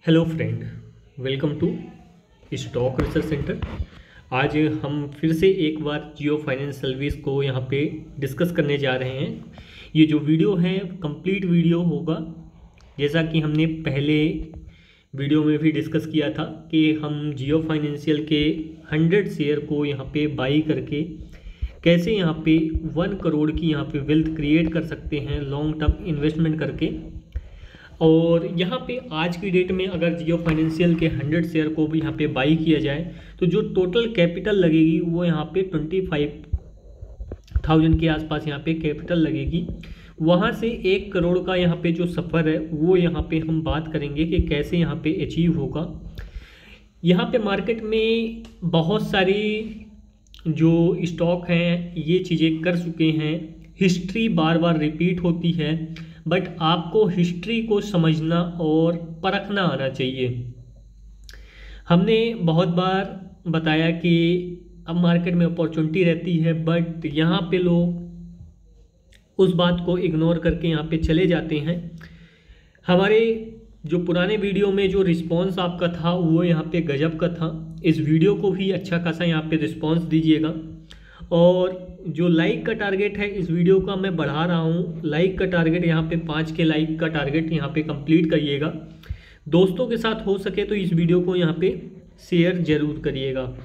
Hello friend, welcome to stock research centre. आज हम फिर से एक बार जियो फाइनेंस सर्विस को यहाँ पे डिस्कस करने जा रहे हैं। ये जो वीडियो है कंप्लीट वीडियो होगा, जैसा कि हमने पहले वीडियो में भी डिस्कस किया था कि हम जियो फाइनेंशियल के 100 शेयर को यहाँ पे बाई करके कैसे यहाँ पे 1 करोड़ की यहाँ पे वेल्थ क्रिएट कर सकते हैं लॉन्ग टर्म इन्वेस्टमेंट करके। और यहाँ पे आज की डेट में अगर जियो फाइनेंशियल के 100 शेयर को भी यहाँ पे बाई किया जाए तो जो टोटल कैपिटल लगेगी वो यहाँ पे 25,000 के आसपास यहाँ पे कैपिटल लगेगी। वहाँ से 1 करोड़ का यहाँ पे जो सफ़र है वो यहाँ पे हम बात करेंगे कि कैसे यहाँ पे अचीव होगा। यहाँ पे मार्केट में बहुत सारी जो स्टॉक हैं ये चीज़ें कर चुके हैं। हिस्ट्री बार बार रिपीट होती है, बट आपको हिस्ट्री को समझना और परखना आना चाहिए। हमने बहुत बार बताया कि अब मार्केट में अपॉर्चुनिटी रहती है, बट यहाँ पे लोग उस बात को इग्नोर करके यहाँ पे चले जाते हैं। हमारे जो पुराने वीडियो में जो रिस्पांस आपका था वो यहाँ पे गजब का था। इस वीडियो को भी अच्छा खासा यहाँ पे रिस्पांस दीजिएगा। और जो लाइक का टारगेट है इस वीडियो का मैं बढ़ा रहा हूँ। लाइक का टारगेट यहाँ पे 5 के लाइक का टारगेट यहाँ पे कंप्लीट करिएगा। दोस्तों के साथ हो सके तो इस वीडियो को यहाँ पे शेयर जरूर करिएगा।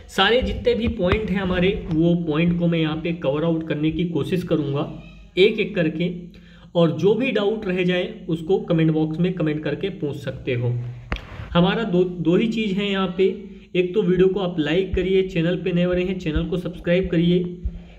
सारे जितने भी पॉइंट हैं हमारे वो पॉइंट को मैं यहाँ पे कवर आउट करने की कोशिश करूँगा एक एक करके, और जो भी डाउट रह जाए उसको कमेंट बॉक्स में कमेंट करके पूछ सकते हो। हमारा दो ही चीज़ है यहाँ पे। एक तो वीडियो को आप लाइक करिए, चैनल पे नए बने हैं चैनल को सब्सक्राइब करिए,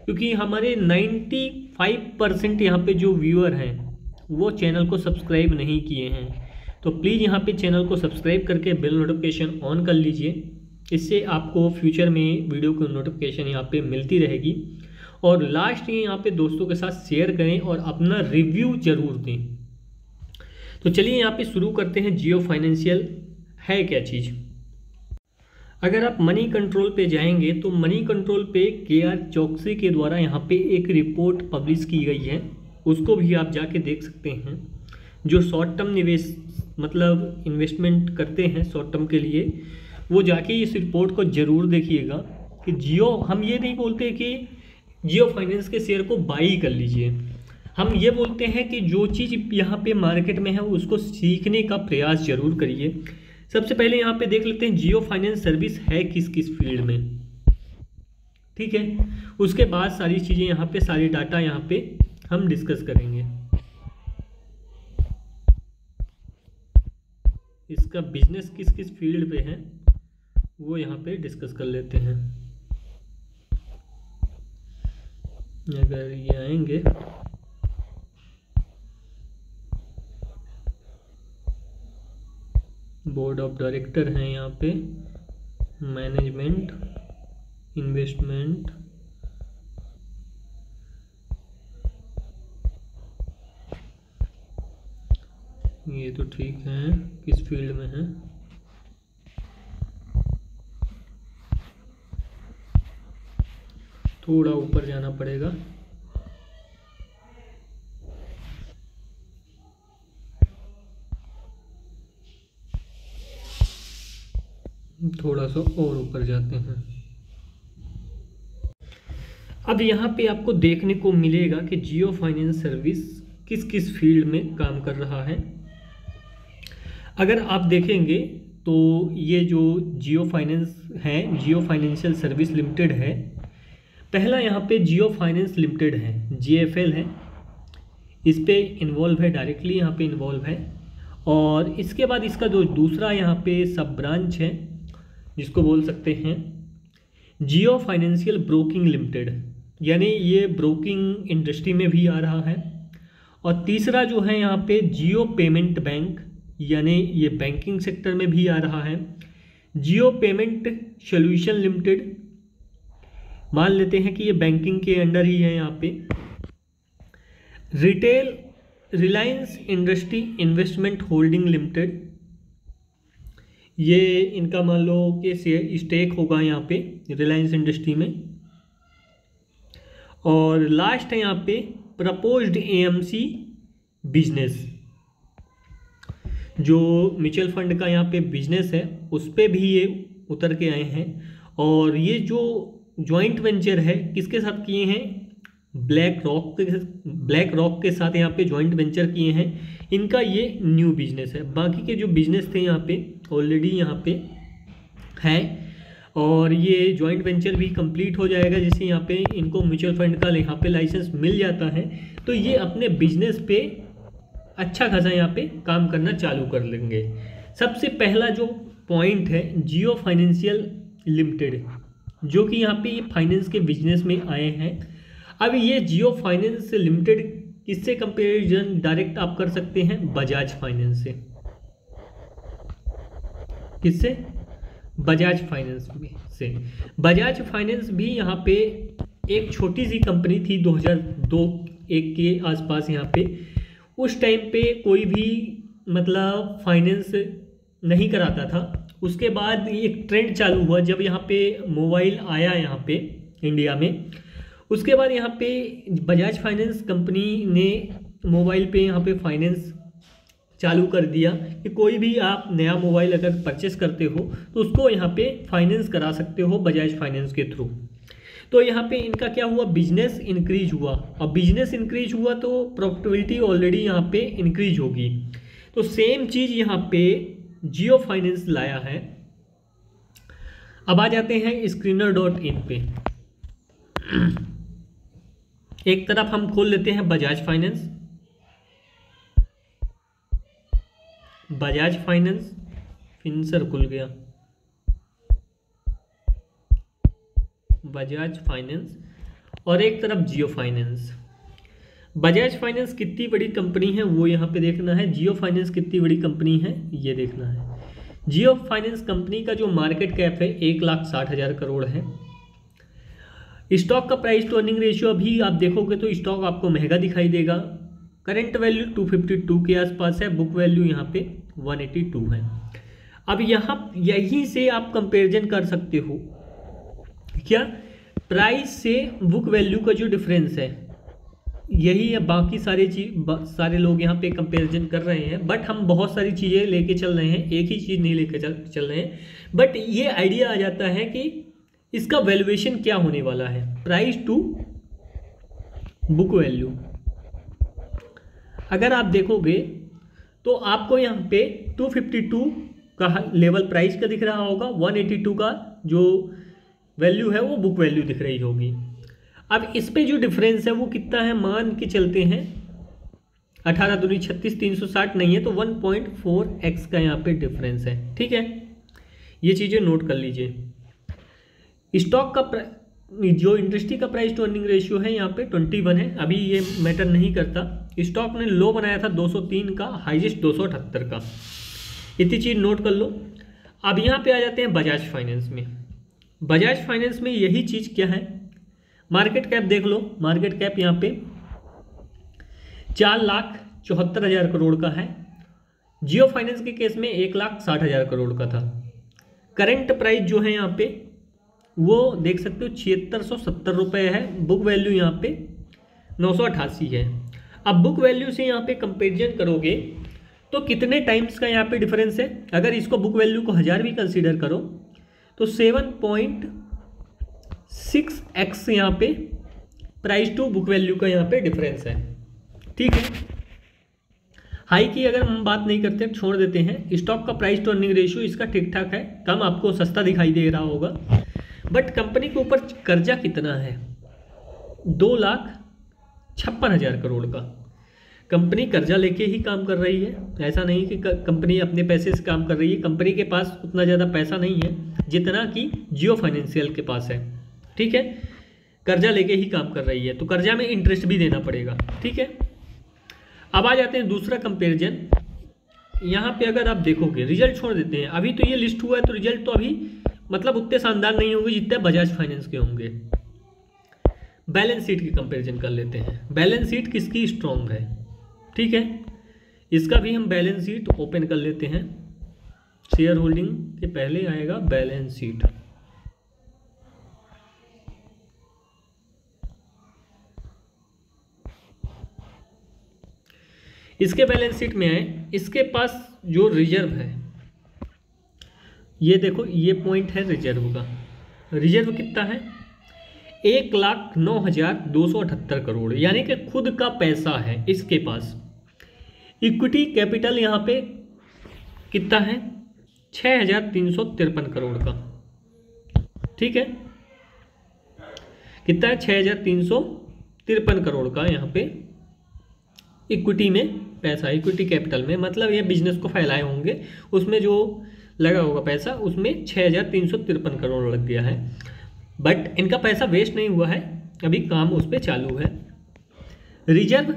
क्योंकि हमारे 95% यहाँ पे जो व्यूअर हैं वो चैनल को सब्सक्राइब नहीं किए हैं। तो प्लीज़ यहाँ पे चैनल को सब्सक्राइब करके बेल नोटिफिकेशन ऑन कर लीजिए। इससे आपको फ्यूचर में वीडियो की नोटिफिकेशन यहाँ पे मिलती रहेगी। और लास्ट ये यहाँ पे दोस्तों के साथ शेयर करें और अपना रिव्यू जरूर दें। तो चलिए यहाँ पे शुरू करते हैं। जियो फाइनेंशियल है क्या चीज़। अगर आप मनी कंट्रोल पे जाएंगे तो मनी कंट्रोल पे KR चौकसी के द्वारा यहाँ पे एक रिपोर्ट पब्लिश की गई है, उसको भी आप जाके देख सकते हैं। जो शॉर्ट टर्म निवेश मतलब इन्वेस्टमेंट करते हैं शॉर्ट टर्म के लिए, वो जाके इस रिपोर्ट को ज़रूर देखिएगा कि जियो, हम ये नहीं बोलते कि जियो फाइनेंस के शेयर को बाई कर लीजिए। हम ये बोलते हैं कि जो चीज़ यहाँ पे मार्केट में है उसको सीखने का प्रयास जरूर करिए। सबसे पहले यहाँ पे देख लेते हैं जियो फाइनेंस सर्विस है किस किस फील्ड में, ठीक है। उसके बाद सारी चीज़ें यहाँ पे, सारी डाटा यहाँ पे हम डिस्कस करेंगे। इसका बिजनेस किस किस फील्ड पे है वो यहाँ पे डिस्कस कर लेते हैं। अगर ये आएंगे बोर्ड ऑफ डायरेक्टर हैं यहाँ पे, मैनेजमेंट, इन्वेस्टमेंट, ये तो ठीक है। किस फील्ड में है, थोड़ा ऊपर जाना पड़ेगा। थोड़ा सा और ऊपर जाते हैं। अब यहाँ पे आपको देखने को मिलेगा कि जियो फाइनेंस सर्विस किस किस फील्ड में काम कर रहा है। अगर आप देखेंगे तो ये जो जियो फाइनेंस है, जियो फाइनेंशियल सर्विस लिमिटेड है। पहला यहाँ पे जियो फाइनेंस लिमिटेड है, JFL है, इस पे इन्वॉल्व है, डायरेक्टली यहाँ पे इन्वॉल्व है। और इसके बाद इसका जो दूसरा यहाँ पे सब ब्रांच है जिसको बोल सकते हैं जियो फाइनेंशियल ब्रोकिंग लिमिटेड, यानी ये ब्रोकिंग इंडस्ट्री में भी आ रहा है। और तीसरा जो है यहाँ पे जियो पेमेंट बैंक, यानी ये बैंकिंग सेक्टर में भी आ रहा है। जियो पेमेंट सॉल्यूशन लिमिटेड, मान लेते हैं कि ये बैंकिंग के अंडर ही है। यहाँ पे retail Reliance industry investment holding limited, ये इनका मान लो कि स्टेक होगा यहाँ पे रिलायंस इंडस्ट्री में। और लास्ट है यहाँ पे प्रपोज्ड AMC बिजनेस। जो म्यूचुअल फंड का यहाँ पे बिजनेस है उस पे भी ये उतर के आए हैं। और ये जो जॉइंट वेंचर है किसके साथ किए हैं, ब्लैक रॉक के साथ यहाँ पे जॉइंट वेंचर किए हैं। इनका ये न्यू बिजनेस है, बाकी के जो बिजनेस थे यहाँ पे ऑलरेडी यहाँ पे हैं। और ये जॉइंट वेंचर भी कंप्लीट हो जाएगा जिससे यहाँ पे इनको म्यूचुअल फंड का यहाँ पे लाइसेंस मिल जाता है, तो ये अपने बिजनेस पे अच्छा खासा यहाँ पे काम करना चालू कर लेंगे। सबसे पहला जो पॉइंट है जियो फाइनेंशियल लिमिटेड, जो कि यहाँ पे ये फाइनेंस के बिजनेस में आए हैं। अब ये जियो फाइनेंस लिमिटेड किससे कंपेरिजन डायरेक्ट आप कर सकते हैं, बजाज फाइनेंस से। किससे, बजाज फाइनेंस से। बजाज फाइनेंस भी यहाँ पे एक छोटी सी कंपनी थी 2002-1 के आसपास। यहाँ पे उस टाइम पे कोई भी मतलब फाइनेंस नहीं कराता था। उसके बाद एक ट्रेंड चालू हुआ जब यहाँ पे मोबाइल आया यहाँ पे इंडिया में। उसके बाद यहाँ पे बजाज फाइनेंस कंपनी ने मोबाइल पे यहाँ पे फाइनेंस चालू कर दिया कि कोई भी आप नया मोबाइल अगर परचेस करते हो तो उसको यहाँ पे फाइनेंस करा सकते हो बजाज फाइनेंस के थ्रू। तो यहाँ पे इनका क्या हुआ, बिजनेस इंक्रीज हुआ। और बिजनेस इंक्रीज हुआ तो प्रॉफिटेबिलिटी ऑलरेडी यहाँ पे इंक्रीज होगी। तो सेम चीज़ यहाँ पे जियो फाइनेंस लाया है। अब आ जाते हैं स्क्रीनर.इन पे। एक तरफ हम खोल लेते हैं बजाज फाइनेंस, बजाज फाइनेंस फिनसर खुल गया, बजाज फाइनेंस, और एक तरफ जियो फाइनेंस। बजाज फाइनेंस कितनी बड़ी कंपनी है वो यहाँ पे देखना है, जियो फाइनेंस कितनी बड़ी कंपनी है ये देखना है। जियो फाइनेंस कंपनी का जो मार्केट कैप है 1,60,000 करोड़ है। स्टॉक का प्राइस टू अर्निंग रेशियो अभी आप देखोगे तो स्टॉक आपको महंगा दिखाई देगा। करंट वैल्यू 252 के आसपास है, बुक वैल्यू यहाँ पे 182 है। अब यहाँ यहीं से आप कंपैरिजन कर सकते हो क्या, प्राइस से बुक वैल्यू का जो डिफरेंस है यही है। बाकी सारे लोग यहाँ पे कंपैरिजन कर रहे हैं, बट हम बहुत सारी चीज़ें लेके चल रहे हैं, एक ही चीज़ नहीं लेके चल रहे हैं। बट ये आइडिया आ जाता है कि इसका वैल्यूएशन क्या होने वाला है, प्राइस टू बुक वैल्यू। अगर आप देखोगे तो आपको यहाँ पे 252 का लेवल प्राइस का दिख रहा होगा, 182 का जो वैल्यू है वो बुक वैल्यू दिख रही होगी। अब इस पे जो डिफरेंस है वो कितना है, मान के चलते हैं 18 दूनी 36, 360 नहीं है तो 1.4x का यहाँ पे डिफरेंस है। ठीक है, ये चीज़ें नोट कर लीजिए। स्टॉक का जो इंडस्ट्री का प्राइस टू अर्निंग रेशियो है यहाँ पे 21 है, अभी ये मैटर नहीं करता। स्टॉक ने लो बनाया था 203 का, हाईएस्ट 278 का, इतनी चीज़ नोट कर लो। अब यहाँ पे आ जाते हैं बजाज फाइनेंस में। बजाज फाइनेंस में यही चीज़ क्या है, मार्केट कैप देख लो। मार्केट कैप यहाँ पे 4,74,000 करोड़ का है। जियो फाइनेंस के केस में 1,60,000 करोड़ का था। करंट प्राइस जो है यहाँ पे वो देख सकते हो 7670 रुपये है। बुक वैल्यू यहाँ पे 988 है। अब बुक वैल्यू से यहाँ पे कंपेरिजन करोगे तो कितने टाइम्स का यहाँ पे डिफरेंस है। अगर इसको बुक वैल्यू को 1000 भी कंसीडर करो तो 7.6x यहाँ पे प्राइस टू बुक वैल्यू का यहाँ पे डिफरेंस है। ठीक है, हाई की अगर हम बात नहीं करते, छोड़ देते हैं। स्टॉक का प्राइस टू अर्निंग रेशियो इसका ठीक ठाक है, कम आपको सस्ता दिखाई दे रहा होगा। बट कंपनी के ऊपर कर्जा कितना है, 2,56,000 करोड़ का। कंपनी कर्जा लेके ही काम कर रही है, ऐसा नहीं कि कंपनी अपने पैसे से काम कर रही है। कंपनी के पास उतना ज़्यादा पैसा नहीं है जितना कि जियो फाइनेंशियल के पास है। ठीक है, कर्जा लेके ही काम कर रही है तो कर्जा में इंटरेस्ट भी देना पड़ेगा। ठीक है, अब आ जाते हैं दूसरा कंपैरिजन। यहाँ पे अगर आप देखोगे, रिजल्ट छोड़ देते हैं, अभी तो ये लिस्ट हुआ है तो रिजल्ट तो अभी मतलब उतने शानदार नहीं होंगे जितने बजाज फाइनेंस के होंगे। बैलेंस शीट की कंपैरिजन कर लेते हैं। बैलेंस शीट किसकी स्ट्रॉन्ग है, ठीक है, इसका भी हम बैलेंस शीट ओपन कर लेते हैं। शेयर होल्डिंग के पहले आएगा बैलेंस शीट। इसके बैलेंस शीट में आए, इसके पास जो रिजर्व है, ये देखो ये पॉइंट है रिजर्व का। रिजर्व कितना है? 1,09,278 करोड़, यानी कि खुद का पैसा है इसके पास। इक्विटी कैपिटल यहाँ पे कितना है? 6,353 करोड़ का। ठीक है, कितना है? 6,353 करोड़ का यहाँ पे इक्विटी में पैसा, इक्विटी कैपिटल में, मतलब ये बिजनेस को फैलाए होंगे, उसमें जो लगा होगा पैसा, उसमें 6,353 करोड़ लग गया है। बट इनका पैसा वेस्ट नहीं हुआ है, अभी काम उस पर चालू है। रिजर्व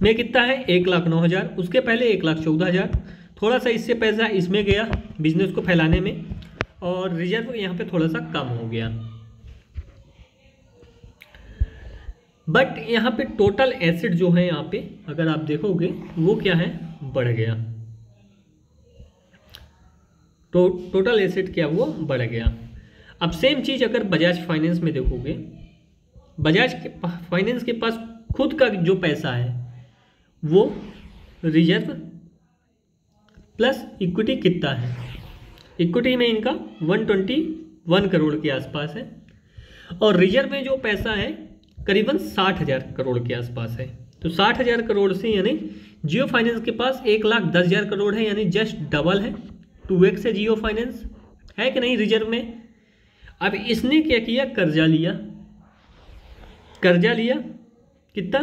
में कितना है? 1,09,000, उसके पहले 1,14,000, थोड़ा सा इससे पैसा इसमें गया बिजनेस को फैलाने में, और रिजर्व यहाँ पे थोड़ा सा कम हो गया। बट यहाँ पे टोटल एसेट जो है यहाँ पे अगर आप देखोगे वो क्या है? बढ़ गया। तो टोटल एसेट क्या? वो बढ़ गया। अब सेम चीज़ अगर बजाज फाइनेंस में देखोगे, बजाज फाइनेंस के पास खुद का जो पैसा है वो रिजर्व प्लस इक्विटी कितना है? इक्विटी में इनका 121 करोड़ के आसपास है, और रिजर्व में जो पैसा है करीबन 60,000 करोड़ के आसपास है। तो 60,000 करोड़ से यानी जियो फाइनेंस के पास 1,10,000 करोड़ है, यानी जस्ट डबल है, 2x है जियो फाइनेंस, है कि नहीं रिजर्व में। अब इसने क्या किया? कर्जा लिया। कर्जा लिया कितना?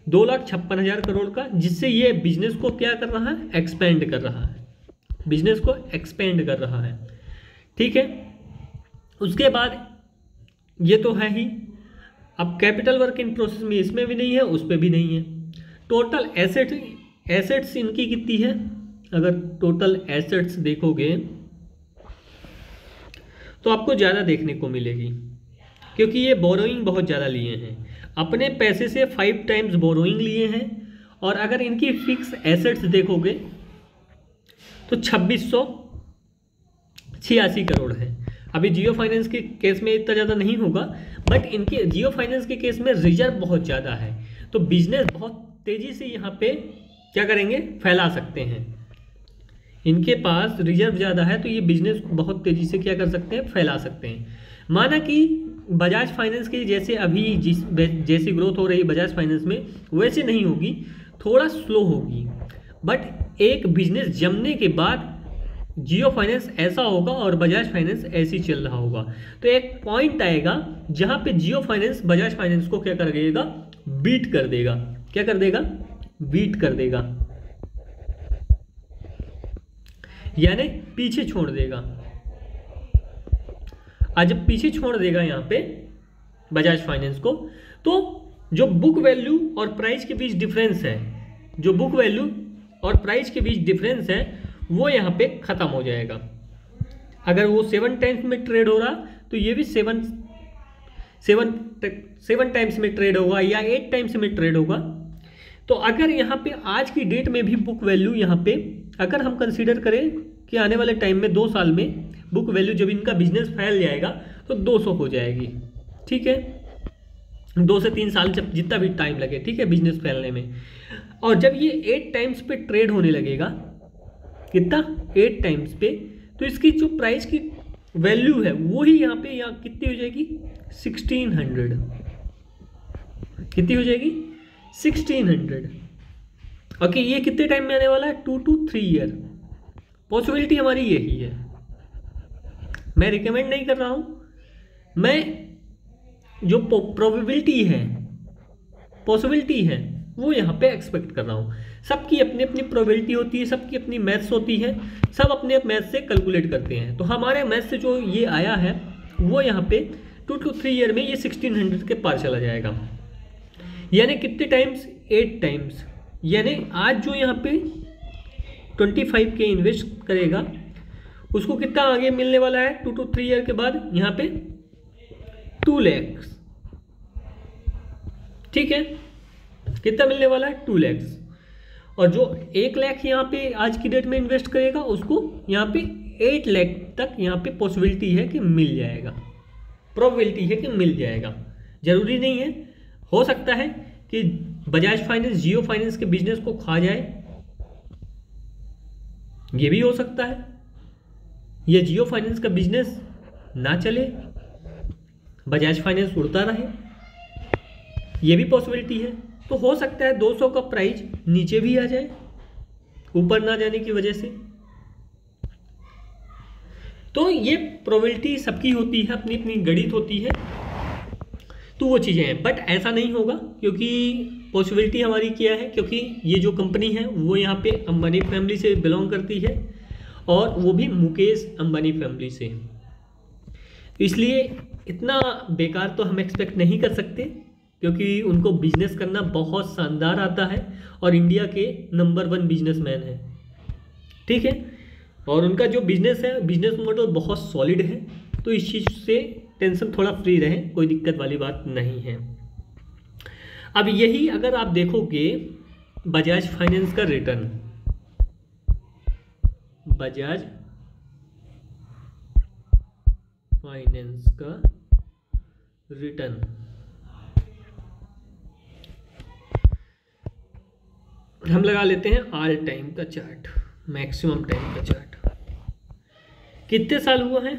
2,56,000 करोड़ का, जिससे ये बिजनेस को क्या कर रहा है? एक्सपेंड कर रहा है, बिजनेस को एक्सपेंड कर रहा है। ठीक है, उसके बाद ये तो है ही। अब कैपिटल वर्क इन प्रोसेस में इसमें भी नहीं है, उस पर भी नहीं है। टोटल एसेट्स इनकी कितनी है? अगर टोटल एसेट्स देखोगे तो आपको ज़्यादा देखने को मिलेगी, क्योंकि ये बोरोइंग बहुत ज़्यादा लिए हैं, अपने पैसे से 5 टाइम्स बोरोइंग लिए हैं। और अगर इनकी फिक्स एसेट्स देखोगे तो 2,686 करोड़ है। अभी जियो फाइनेंस के केस में इतना ज़्यादा नहीं होगा, बट इनके जियो फाइनेंस के केस में रिजर्व बहुत ज़्यादा है, तो बिजनेस बहुत तेज़ी से यहाँ पे क्या करेंगे? फैला सकते हैं। इनके पास रिजर्व ज़्यादा है तो ये बिजनेस को बहुत तेज़ी से क्या कर सकते हैं? फैला सकते हैं। माना कि बजाज फाइनेंस की जैसे अभी जैसी ग्रोथ हो रही बजाज फाइनेंस में, वैसे नहीं होगी, थोड़ा स्लो होगी। बट एक बिजनेस जमने के बाद जियो फाइनेंस ऐसा होगा और बजाज फाइनेंस ऐसी चल रहा होगा। तो एक पॉइंट आएगा जहां पे जियो फाइनेंस बजाज फाइनेंस को क्या कर देगा? बीट कर देगा। क्या कर देगा? बीट कर देगा, यानी पीछे छोड़ देगा। आज जब पीछे छोड़ देगा यहाँ पे बजाज फाइनेंस को, तो जो बुक वैल्यू और प्राइस के बीच डिफरेंस है, जो बुक वैल्यू और प्राइस के बीच डिफरेंस है, वो यहाँ पे ख़त्म हो जाएगा। अगर वो 7 टाइम्स में ट्रेड हो रहा तो ये भी 7 टाइम्स में ट्रेड होगा या 8 टाइम्स में ट्रेड होगा। तो अगर यहाँ पे आज की डेट में भी बुक वैल्यू यहाँ पे अगर हम कंसीडर करें कि आने वाले टाइम में 2 साल में बुक वैल्यू जब इनका बिजनेस फैल जाएगा तो 200 हो जाएगी। ठीक है, 2 से 3 साल जब जितना भी टाइम लगे, ठीक है, बिजनेस फैलने में। और जब ये 8 टाइम्स पे ट्रेड होने लगेगा, कितना? 8 टाइम्स पे, तो इसकी जो प्राइस की वैल्यू है वो ही यहाँ पे कितनी हो जाएगी? 1600। कितनी हो जाएगी? 1600। ओके, ये कितने टाइम में आने वाला है? 2 to 3 ईयर। पॉसिबिलिटी हमारी यही है। मैं रिकमेंड नहीं कर रहा हूँ, मैं जो प्रोबेबिलिटी है, पॉसिबिलिटी है, वो यहाँ पे एक्सपेक्ट कर रहा हूँ। सबकी अपनी अपनी प्रोबेबिलिटी होती है, सबकी अपनी मैथ्स होती है, सब अपने मैथ्स से कैलकुलेट करते हैं। तो हमारे मैथ्स से जो ये आया है वो यहाँ पे 2 to 3 ईयर में ये 1600 के पार चला जाएगा। यानी कितने टाइम्स? 8 टाइम्स। यानी आज जो यहाँ पे 25 के इन्वेस्ट करेगा उसको कितना आगे मिलने वाला है 2 to 3 ईयर के बाद? यहाँ पे 2 लाख। ठीक है, कितना मिलने वाला है? 2 लाख। और जो 1 लाख यहाँ पे आज की डेट में इन्वेस्ट करेगा उसको यहाँ पे 8 लाख तक यहाँ पे पॉसिबिलिटी है कि मिल जाएगा, प्रोबेबिलिटी है कि मिल जाएगा। जरूरी नहीं है, हो सकता है कि बजाज फाइनेंस जियो फाइनेंस के बिजनेस को खा जाए, ये भी हो सकता है, ये जियो फाइनेंस का बिजनेस ना चले, बजाज फाइनेंस उड़ता रहे, ये भी पॉसिबिलिटी है। तो हो सकता है 200 का प्राइस नीचे भी आ जाए, ऊपर ना जाने की वजह से। तो ये प्रोबेबिलिटी सबकी होती है, अपनी अपनी गणित होती है, तो वो चीज़ें हैं। बट ऐसा नहीं होगा, क्योंकि पॉसिबिलिटी हमारी क्या है, क्योंकि ये जो कंपनी है वो यहाँ पे अंबानी फैमिली से बिलोंग करती है, और वो भी मुकेश अंबानी फैमिली से, इसलिए इतना बेकार तो हम एक्सपेक्ट नहीं कर सकते, क्योंकि उनको बिजनेस करना बहुत शानदार आता है और इंडिया के नंबर 1 बिजनेसमैन है, ठीक है। और उनका जो बिजनेस है, बिजनेस मॉडल बहुत सॉलिड है, तो इस चीज़ से टेंशन थोड़ा फ्री रहे, कोई दिक्कत वाली बात नहीं है। अब यही अगर आप देखोगे बजाज फाइनेंस का रिटर्न, बजाज फाइनेंस का रिटर्न, हम लगा लेते हैं ऑल टाइम का चार्ट, मैक्सिमम टाइम का चार्ट, कितने साल हुआ है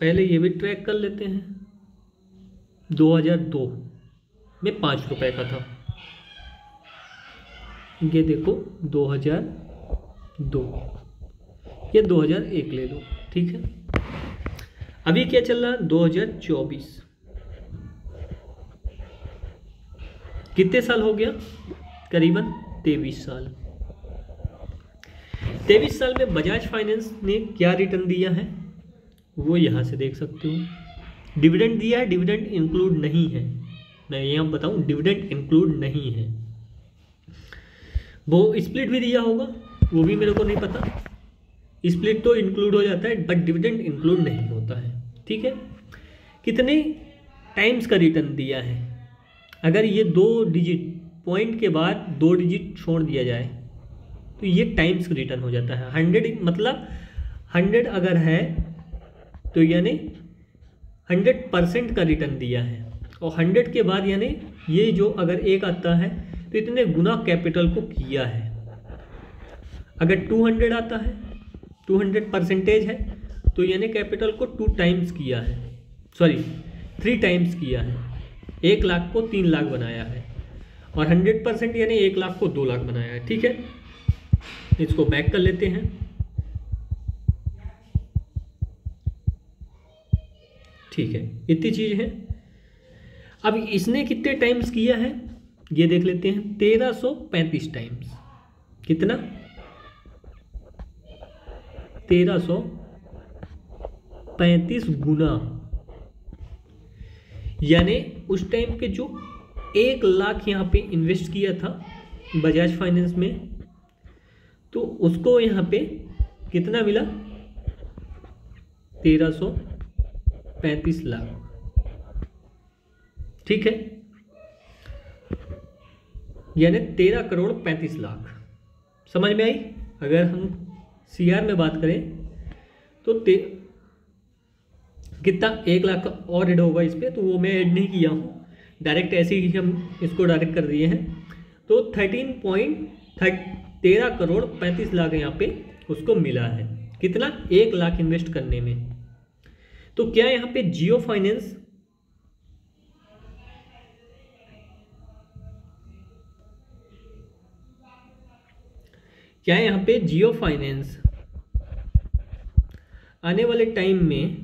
पहले ये भी ट्रैक कर लेते हैं। 2002 में 5 रुपए का था, ये देखो 2002, ये 2001 ले लो, ठीक है। अभी क्या चल रहा है 2024, कितने साल हो गया, करीबन 23 साल। 23 साल में बजाज फाइनेंस ने क्या रिटर्न दिया है वो यहाँ से देख सकते हो। डिविडेंड दिया है, डिविडेंड इंक्लूड नहीं है, मैं यहाँ बताऊँ डिविडेंड इंक्लूड नहीं है। वो स्प्लिट भी दिया होगा, वो भी मेरे को नहीं पता, स्प्लिट तो इंक्लूड हो जाता है बट डिविडेंड इंक्लूड नहीं होता है, ठीक है। कितने टाइम्स का रिटर्न दिया है, अगर ये 2 डिजिट पॉइंट के बाद 2 डिजिट छोड़ दिया जाए तो ये टाइम्स का रिटर्न हो जाता है। 100 मतलब 100 अगर है तो यानी 100% का रिटर्न दिया है, और 100 के बाद यानी ये जो अगर 1 आता है तो इतने गुना कैपिटल को किया है। अगर 200 आता है, 200% है, तो यानी कैपिटल को 2 टाइम्स किया है, सॉरी 3 टाइम्स किया है। 1 लाख को 3 लाख बनाया है, और 100% यानी 1 लाख को 2 लाख बनाया है, ठीक है। इसको बैक कर लेते हैं, ठीक है, इतनी चीज है। अब इसने कितने टाइम्स किया है ये देख लेते हैं, 1335 टाइम्स। कितना, 1335 गुना, यानी उस टाइम के जो 1 लाख यहाँ पे इन्वेस्ट किया था बजाज फाइनेंस में, तो उसको यहाँ पे कितना मिला, 1335 लाख, ठीक है, यानी 13 करोड़ 35 लाख। समझ में आई। अगर हम CR में बात करें तो कितना, 1 लाख का और ऐड होगा इस पर, तो वो मैं ऐड नहीं किया हूँ, डायरेक्ट ऐसे ही हम इसको डायरेक्ट कर दिए हैं। तो 13 करोड़ 35 लाख यहाँ पे उसको मिला है। कितना, 1 लाख इन्वेस्ट करने में। तो क्या यहाँ पे जियो फाइनेंस आने वाले टाइम में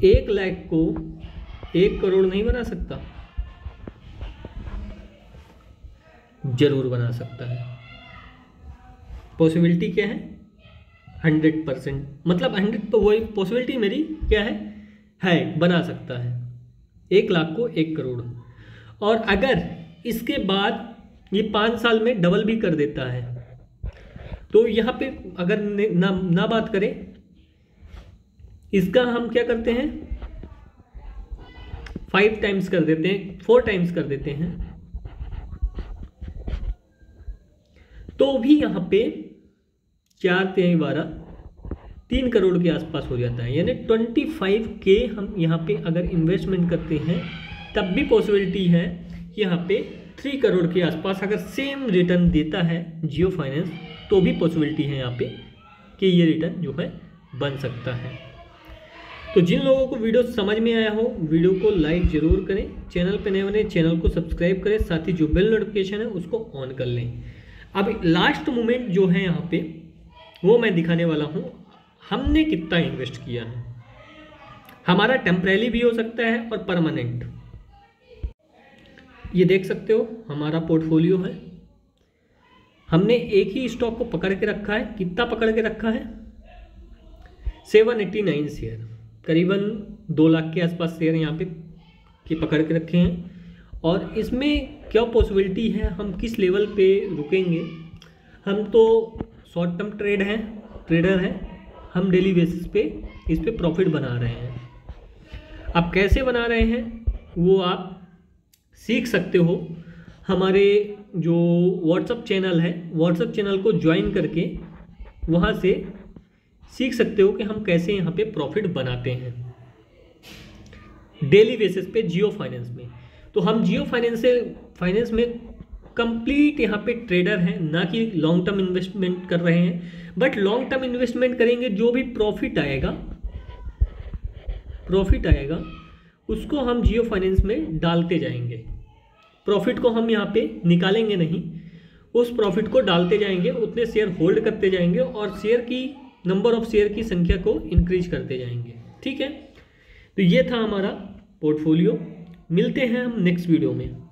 1 लाख को 1 करोड़ नहीं बना सकता? जरूर बना सकता है। पॉसिबिलिटी क्या है, 100%, मतलब 100 तो वही पॉसिबिलिटी मेरी क्या है बना सकता है 1 लाख को 1 करोड़। और अगर इसके बाद ये 5 साल में डबल भी कर देता है, तो यहाँ पे अगर ना बात करें, इसका हम क्या करते हैं 5 टाइम्स कर देते हैं, 4 टाइम्स कर देते हैं, तो भी यहाँ पे 4 3 12 3 करोड़ के आसपास हो जाता है। यानी 25K हम यहाँ पे अगर इन्वेस्टमेंट करते हैं तब भी पॉसिबिलिटी है कि यहाँ पे 3 करोड़ के आसपास अगर सेम रिटर्न देता है जियो फाइनेंस, तो भी पॉसिबिलिटी है यहाँ पे कि ये रिटर्न जो है बन सकता है। तो जिन लोगों को वीडियो समझ में आया हो, वीडियो को लाइक ज़रूर करें, चैनल पे नए बने चैनल को सब्सक्राइब करें, साथ ही जो बेल नोटिफिकेशन है उसको ऑन कर लें। अब लास्ट मोमेंट जो है यहाँ पे वो मैं दिखाने वाला हूँ, हमने कितना इन्वेस्ट किया है। हमारा टेम्परेरी भी हो सकता है और परमानेंट। ये देख सकते हो हमारा पोर्टफोलियो है, हमने एक ही स्टॉक को पकड़ के रखा है। कितना पकड़ के रखा है? 789 शेयर, करीबन 2 लाख के आसपास शेयर यहाँ पे के पकड़ के रखे हैं। और इसमें क्या पॉसिबिलिटी है, हम किस लेवल पे रुकेंगे? हम तो शॉर्ट टर्म ट्रेडर हैं, हम डेली बेसिस पे इस पे प्रॉफिट बना रहे हैं। अब कैसे बना रहे हैं वो आप सीख सकते हो। हमारे जो व्हाट्सअप चैनल है, व्हाट्सअप चैनल को ज्वाइन करके वहाँ से सीख सकते हो कि हम कैसे यहाँ पे प्रॉफिट बनाते हैं डेली बेसिस पे जियो फाइनेंस में। तो हम जियो फाइनेंस में कंप्लीट यहाँ पे ट्रेडर हैं, ना कि लॉन्ग टर्म इन्वेस्टमेंट कर रहे हैं। बट लॉन्ग टर्म इन्वेस्टमेंट करेंगे, जो भी प्रॉफिट आएगा उसको हम जियो फाइनेंस में डालते जाएंगे। प्रॉफिट को हम यहाँ पे निकालेंगे नहीं, उस प्रॉफिट को डालते जाएंगे, उतने शेयर होल्ड करते जाएंगे और नंबर ऑफ शेयर की संख्या को इंक्रीज करते जाएंगे। ठीक है, तो ये था हमारा पोर्टफोलियो। मिलते हैं हम नेक्स्ट वीडियो में।